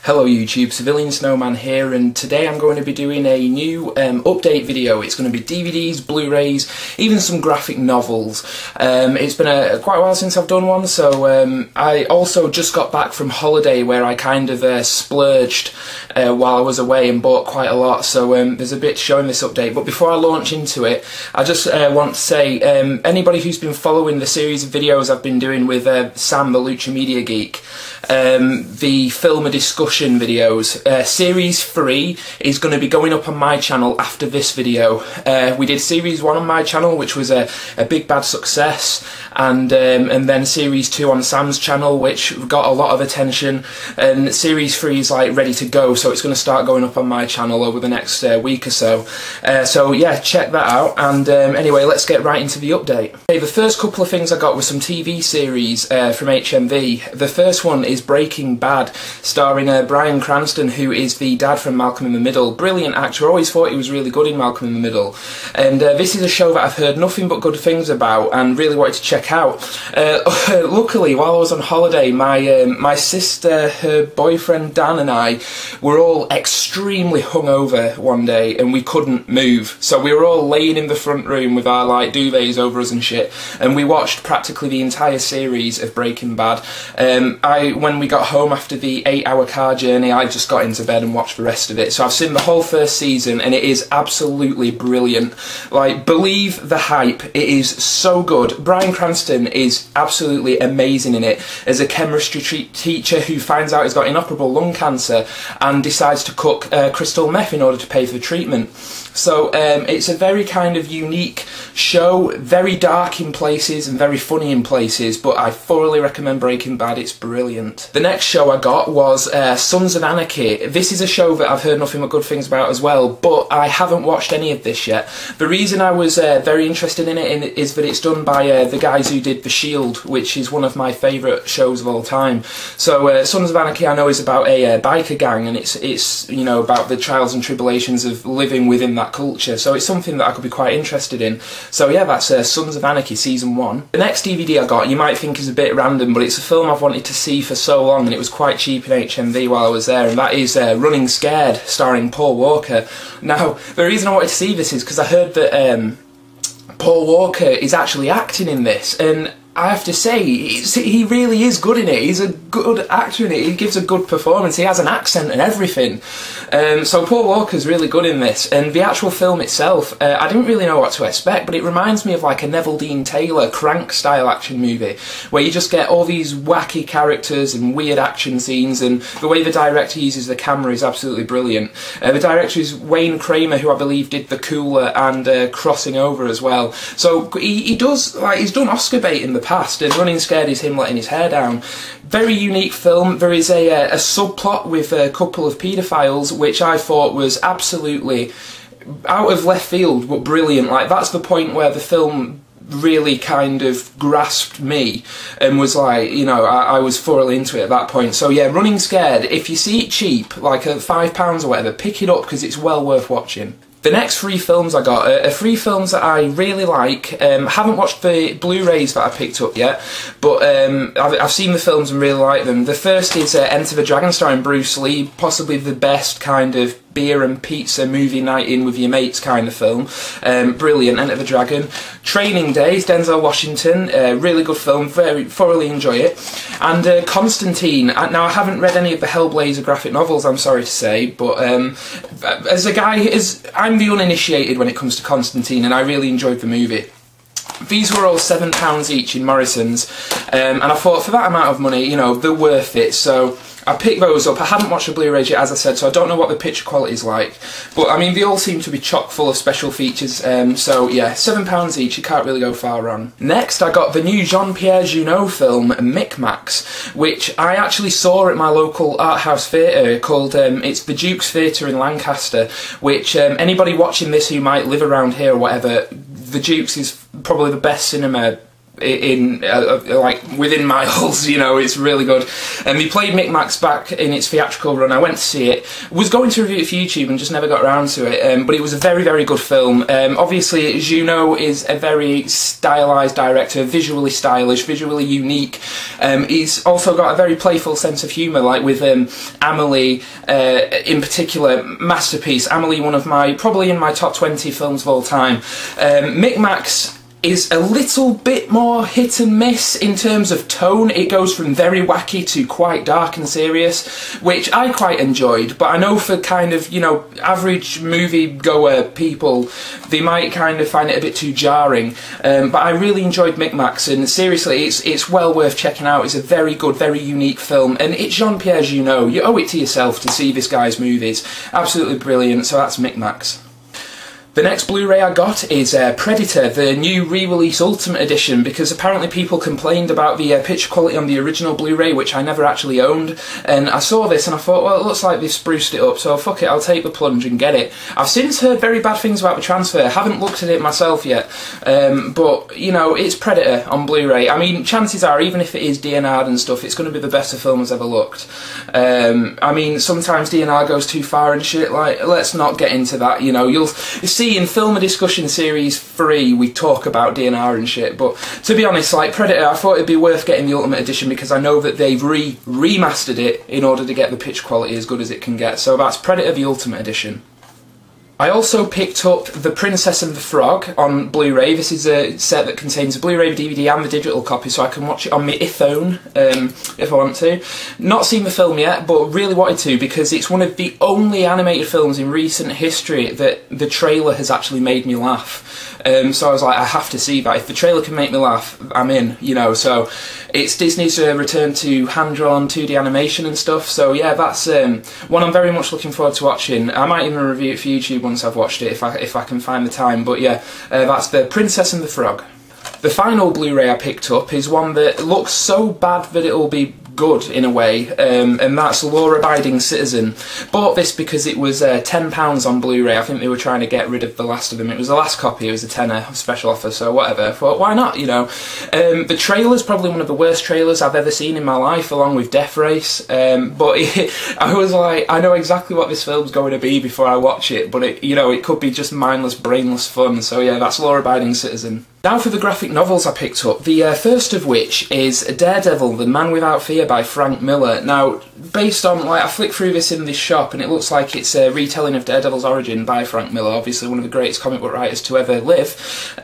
Hello YouTube, CivilianSnowman here, and today I'm going to be doing a new update video. It's going to be DVDs, Blu-rays, even some graphic novels. It's been quite a while since I've done one, so I also just got back from holiday where I kind of splurged while I was away and bought quite a lot, so there's a bit to show in this update. But before I launch into it, I just want to say, anybody who's been following the series of videos I've been doing with Sam, the Lucha Media Geek, the film a discussion videos, series 3 is going to be going up on my channel after this video. We did series 1 on my channel, which was a big bad success, and then series 2 on Sam's channel, which got a lot of attention, and series 3 is like ready to go, so it's going to start going up on my channel over the next week or so. So yeah, check that out, and anyway, let's get right into the update. Okay, the first couple of things I got were some TV series from HMV. The first one is Breaking Bad, starring Bryan Cranston, who is the dad from Malcolm in the Middle. Brilliant actor, always thought he was really good in Malcolm in the Middle. And this is a show that I've heard nothing but good things about and really wanted to check out. Luckily, while I was on holiday, my sister, her boyfriend Dan and I were all extremely hungover one day and we couldn't move. So we were all laying in the front room with our like duvets over us and shit, and we watched practically the entire series of Breaking Bad. When we got home after the 8-hour car journey, I just got into bed and watched the rest of it. So I've seen the whole first season and it is absolutely brilliant. Like, believe the hype, it is so good. Bryan Cranston is absolutely amazing in it as a chemistry teacher who finds out he's got inoperable lung cancer and decides to cook crystal meth in order to pay for the treatment. So it's a very kind of unique show, very dark in places and very funny in places, but I thoroughly recommend Breaking Bad, it's brilliant. The next show I got was Sons of Anarchy. This is a show that I've heard nothing but good things about as well, but I haven't watched any of this yet. The reason I was very interested in it is that it's done by the guys who did The Shield, which is one of my favourite shows of all time. So Sons of Anarchy, I know, is about a biker gang, and it's you know, about the trials and tribulations of living within that culture, so it's something that I could be quite interested in. So yeah, that's Sons of Anarchy Season 1. The next DVD I got, you might think is a bit random, but it's a film I've wanted to see for so long, and it was quite cheap in HMV while I was there, and that is Running Scared, starring Paul Walker. Now, the reason I wanted to see this is because I heard that Paul Walker is actually acting in this, and I have to say, he really is good in it. He's a good actor in it. He gives a good performance. He has an accent and everything. So Paul Walker's really good in this. And the actual film itself, I didn't really know what to expect, but it reminds me of like a Neville Dean Taylor Crank-style action movie, where you just get all these wacky characters and weird action scenes, and the way the director uses the camera is absolutely brilliant. The director is Wayne Kramer, who I believe did The Cooler and Crossing Over as well. So he does, like, he's done Oscar bait in the past, and Running Scared is him letting his hair down. Very unique film. There is a subplot with a couple of paedophiles, which I thought was absolutely out of left field, but brilliant. Like, that's the point where the film really kind of grasped me and was like, you know, I was thoroughly into it at that point. So yeah, Running Scared, if you see it cheap, like at £5 or whatever, pick it up because it's well worth watching. The next 3 films I got are 3 films that I really like. Haven't watched the Blu-rays that I picked up yet, but I've seen the films and really like them. The first is Enter the Dragon, starring Bruce Lee, possibly the best kind of beer and pizza movie night in with your mates kind of film. Brilliant, Enter the Dragon. Training Day, Denzel Washington, really good film, very thoroughly enjoy it. And Constantine. Now, I haven't read any of the Hellblazer graphic novels, I'm sorry to say, but as a guy, I'm the uninitiated when it comes to Constantine, and I really enjoyed the movie. These were all £7 each in Morrison's, and I thought for that amount of money, you know, they're worth it, so I picked those up. I haven't watched the Blu-rays yet, as I said, so I don't know what the picture quality is like, but I mean, they all seem to be chock full of special features, so yeah, £7 each, you can't really go far wrong. Next, I got the new Jean-Pierre Jeunet film, Micmacs, which I actually saw at my local art house theatre called, it's the Duke's Theatre in Lancaster, which anybody watching this who might live around here or whatever, the Duke's is probably the best cinema like within miles, you know, it's really good. He played Micmacs back in its theatrical run. I went to see it, was going to review it for YouTube and just never got around to it, but it was a very, very good film. Obviously, Juno is a very stylised director, visually stylish, visually unique. He's also got a very playful sense of humour, like with Amelie in particular, masterpiece. Amelie, one of my, probably in my top 20 films of all time. Micmacs is a little bit more hit and miss in terms of tone. It goes from very wacky to quite dark and serious, which I quite enjoyed, but I know for kind of, you know, average movie-goer people, they might kind of find it a bit too jarring, but I really enjoyed Micmacs, and seriously, it's well worth checking out. It's a very good, very unique film, and it's Jean-Pierre Junot. You owe it to yourself to see this guy's movies. Absolutely brilliant, so that's Micmacs. The next Blu-ray I got is Predator, the new re-release Ultimate Edition, because apparently people complained about the picture quality on the original Blu-ray, which I never actually owned, and I saw this and I thought, well, it looks like they've spruced it up, so fuck it, I'll take the plunge and get it. I've since heard very bad things about the transfer, haven't looked at it myself yet, but, you know, it's Predator on Blu-ray. I mean, chances are, even if it is DNR'd and stuff, it's going to be the best a film has ever looked. I mean, sometimes DNR goes too far and shit, like, let's not get into that, you know, you'll see in Film a Discussion Series 3 we talk about DNR and shit, but to be honest, like Predator, I thought it'd be worth getting the Ultimate Edition because I know that they've remastered it in order to get the pitch quality as good as it can get, so that's Predator the Ultimate Edition. I also picked up The Princess and the Frog on Blu-ray. This is a set that contains a Blu-ray, DVD and the digital copy, so I can watch it on my iPhone if I want to. Not seen the film yet, but really wanted to because it's one of the only animated films in recent history that the trailer has actually made me laugh. So I was like, I have to see that. If the trailer can make me laugh, I'm in, you know. So it's Disney's return to hand-drawn 2D animation and stuff, so yeah, that's one I'm very much looking forward to watching. I might even review it for YouTube once I've watched it, if I can find the time, but yeah, that's The Princess and the Frog. The final Blu-ray I picked up is one that looks so bad that it'll be good in a way, and that's Law-Abiding Citizen. Bought this because it was £10 on Blu-ray. I think they were trying to get rid of the last of them. It was the last copy, it was a tenner special offer, so whatever. I thought, why not, you know. The trailer's probably one of the worst trailers I've ever seen in my life, along with Death Race, but I was like, I know exactly what this film's going to be before I watch it, but it, you know, it could be just mindless, brainless fun, so yeah, that's Law-Abiding Citizen. Now for the graphic novels I picked up, the first of which is Daredevil, The Man Without Fear by Frank Miller. Now, based on, like, I flicked through this in this shop and it looks like it's a retelling of Daredevil's origin by Frank Miller, obviously one of the greatest comic book writers to ever live.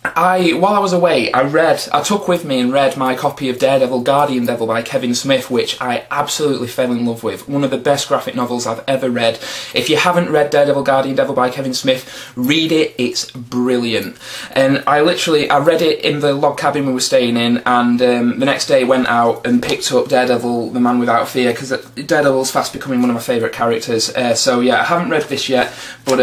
While I was away, I took with me and read my copy of Daredevil, Guardian Devil by Kevin Smith, which I absolutely fell in love with. One of the best graphic novels I've ever read. If you haven't read Daredevil, Guardian Devil by Kevin Smith, read it, it's brilliant. And I read it in the log cabin we were staying in, and the next day went out and picked up Daredevil, The Man Without Fear, because Daredevil's fast becoming one of my favourite characters. So yeah, I haven't read this yet, but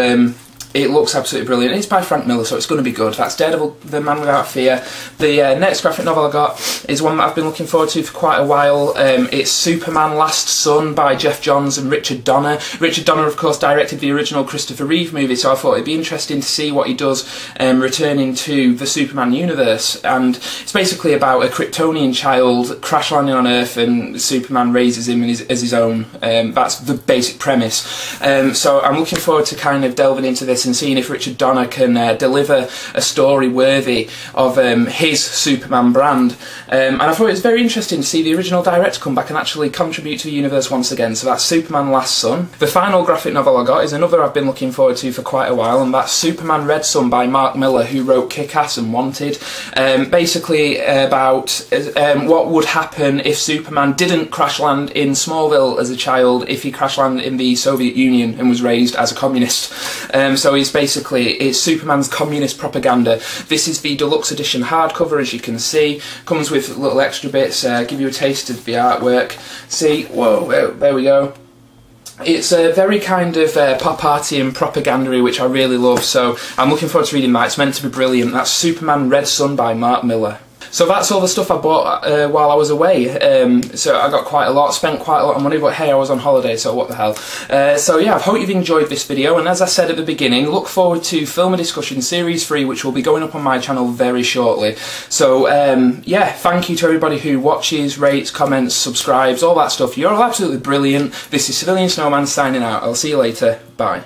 it looks absolutely brilliant. It's by Frank Miller, so it's going to be good. That's Daredevil, The Man Without Fear. The next graphic novel I got is one that I've been looking forward to for quite a while. It's Superman Last Son by Jeff Johns and Richard Donner. Richard Donner, of course, directed the original Christopher Reeve movie, so I thought it'd be interesting to see what he does returning to the Superman universe. And it's basically about a Kryptonian child crash landing on Earth, and Superman raises him as his own. That's the basic premise. So I'm looking forward to kind of delving into this and seeing if Richard Donner can deliver a story worthy of his Superman brand. And I thought it was very interesting to see the original director come back and actually contribute to the universe once again. So that's Superman Last Son. The final graphic novel I got is another I've been looking forward to for quite a while, and that's Superman Red Son by Mark Miller, who wrote Kick-Ass and Wanted. Basically about what would happen if Superman didn't crash land in Smallville as a child, if he crash landed in the Soviet Union and was raised as a communist. So it's Superman's communist propaganda. This is the deluxe edition hardcover, as you can see. Comes with little extra bits, give you a taste of the artwork. See, whoa, there we go. It's a very kind of pop arty and propaganda-y, which I really love, so I'm looking forward to reading that. It's meant to be brilliant. That's Superman Red Son by Mark Miller. So that's all the stuff I bought while I was away. So I got quite a lot, spent quite a lot of money, but hey, I was on holiday, so what the hell. So yeah, I hope you've enjoyed this video, and as I said at the beginning, look forward to Film and Discussion Series 3, which will be going up on my channel very shortly. So yeah, thank you to everybody who watches, rates, comments, subscribes, all that stuff. You're all absolutely brilliant. This is CivilianSnowman signing out. I'll see you later. Bye.